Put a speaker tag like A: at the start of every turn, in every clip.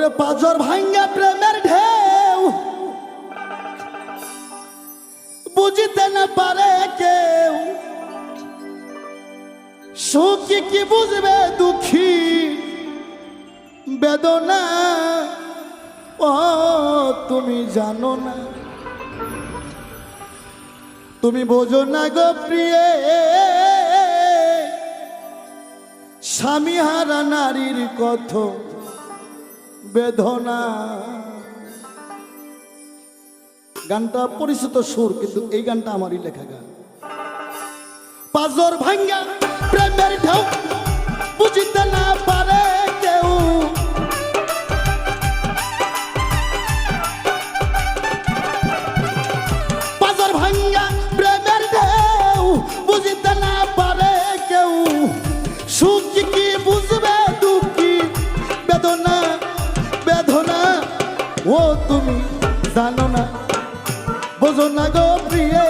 A: ওরে পাজর ভাঙ্গা প্রেমের ঢেউ বুঝিতে না পারে কেউ, সুখী কি বুঝবে দুঃখী বেদনা, ও তুমি জানো না, তুমি বোঝো না গো প্রিয়ে, স্বামী হারা নারীর কত বেদনা। গানটা পরিচিত সুর, কিন্তু এই গানটা আমারই লেখা গান। পাজর ভাঙ্গা প্রেমের ঢেউ বুঝিতে না পারে কেউ, পাজর ভাঙ্গা প্রেমের ঢেউ বুঝিতে না পারে কেউ, সুখী কি বুঝবে দুঃখী বেদনা, বেদনা ও তুমি জানো না, বোঝো না গো প্রিয়ে,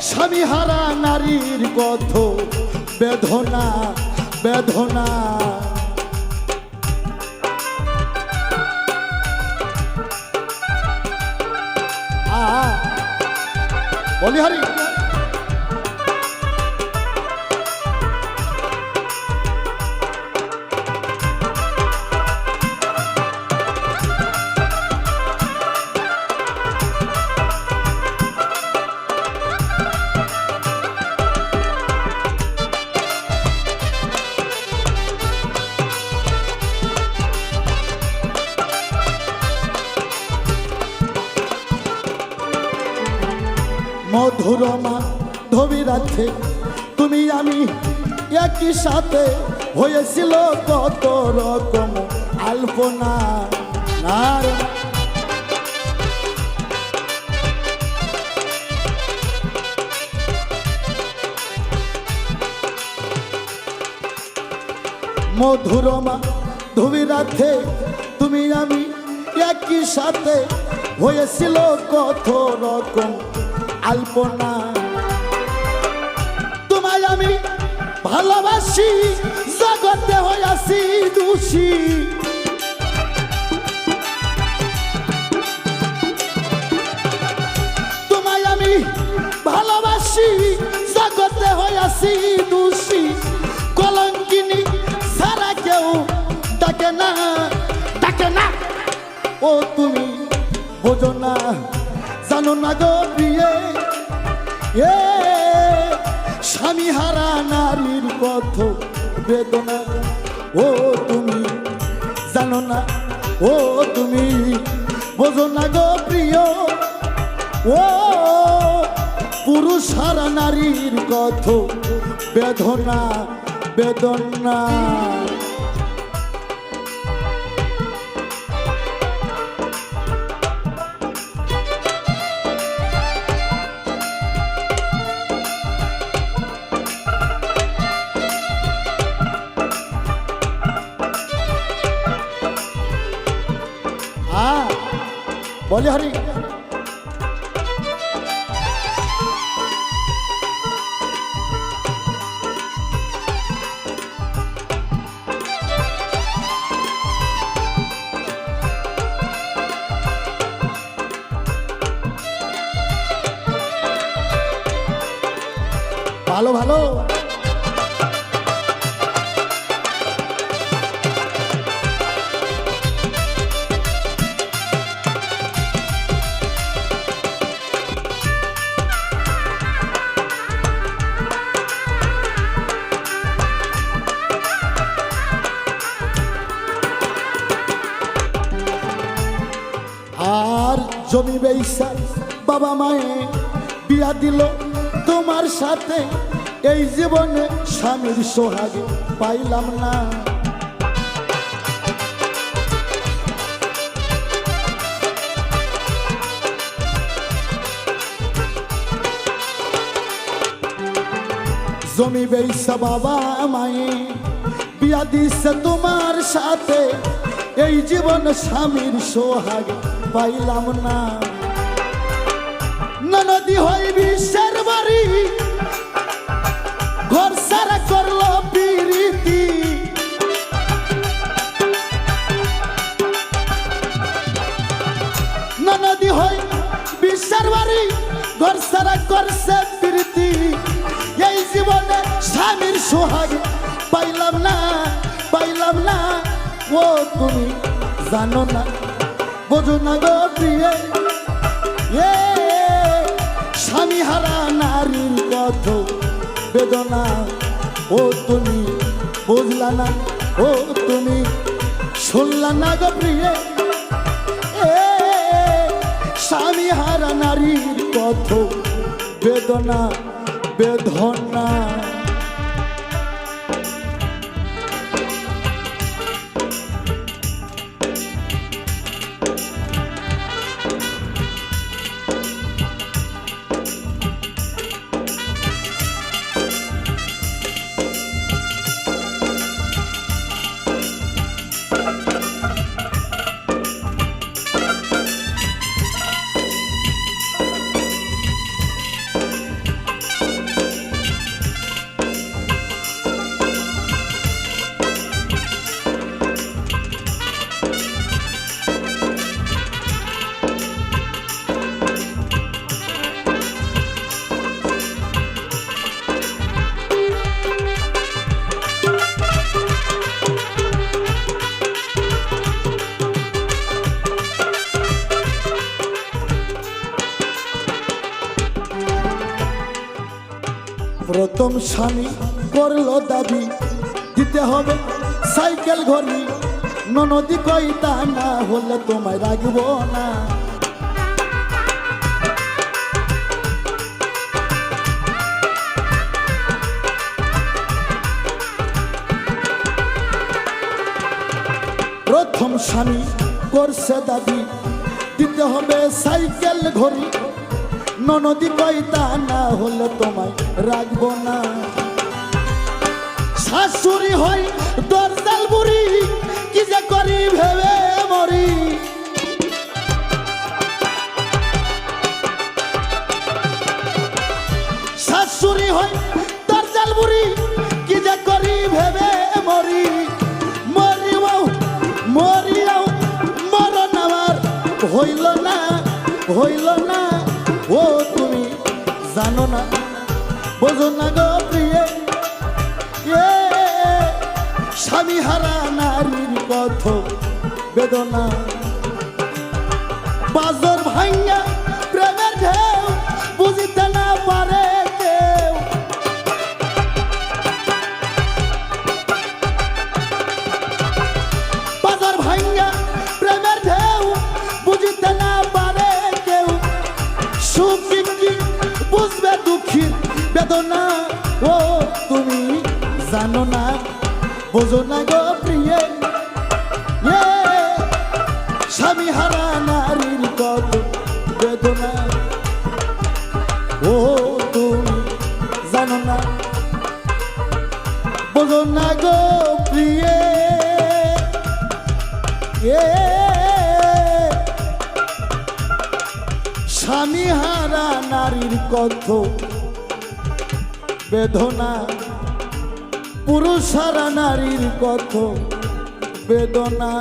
A: স্বামী হারা নারীর কত বেদনা, বেদনা। বলি হারি মধুরমা ধবি রাখে তুমি আমি একই সাথে, হয়েছিল কত রকম আলপনা, মধুরমা ধবি রাখে তুমি আমি একই সাথে, হয়েছিল কত রকম আলপনা, তোমায় আমি ভালোবাসি জগতে হইয়াছি দোষী, তোমায় আমি ভালোবাসি জগতে হইয়াছি দোষী, কলঙ্কিনী সারা কেউ ডাকে না, ডাকে না, ও তুমি বোঝো না, জানো না গো প্রিয়ে, স্বামী হারা নারীর কত বেদনা, ও তুমি জানো না, ও তুমি বোঝো না গো প্রিয়, ও পুরুষ হারা নারীর কত বেদনা, বেদনা। বলি হারি ভালো ভালো জমি বেইসা বাবা মায়ে বিয়া দিল তোমার সাথে, এই জীবনে স্বামীর সোহাগ পাইলাম না, জমি বেইসা বাবা মায়ে বিয়া দিছে তোমার সাথে, এই জীবন স্বামীর সোহাগ পাইলাম না, ননদি হই বিশ্বের বাড়ি ঘর সারা করলো পিরিতি, ঘর সারা করছে প্রীতি এই জীবনে স্বামীর সোহাগ পাইলাম না ও তুমি জানো না বোঝো না গো প্রিয়ে এ স্বামী হারা নারীর কত বেদনা ও তুমি বুঝলা না ও তুমি শুনলা না গো প্রিয়ে এ স্বামী হারা নারীর কত বেদনা বেদনা প্রথম স্বামী করলো দাবি দিতে হবে সাইকেল ঘড়ি ননদি কইতা না হলে তোমায় রাখবো না প্রথম স্বামী করছে দাবি দিতে হবে সাইকেল ঘড়ি ননদি কইতা না হলে তোমায় রাখবো না শাশুড়ি হই দরজাল বুড়ি কি যে করি ভেবে মরি শাশুড়ি হই দরজাল বুড়ি কি যে করি ভেবে মরি মরিও মরণ আমার হইল না ও তুমি জানো না বোঝো না গো প্রিয়ে এ স্বামী হারা নারীর কত বেদনা বাজর ভাঙ্গা প্রেমের ঢেউ বুঝিতে না পারে কেউ বাজর ভাঙ্গা প্রেমের ঢেউ বুঝিতে না পারে কেউ সুখী কি বুঝবে দুঃখী বেদনা ও তুমি জানো না বোঝো না গো প্রিয়ে এ স্বামী হারা নারীর কত বেদনা ও তুমি জানো না বোঝো না গো প্রিয়ে এ স্বামী হারা নারীর কত বেদনা পুরুষ হারা নারীর কত বেদনা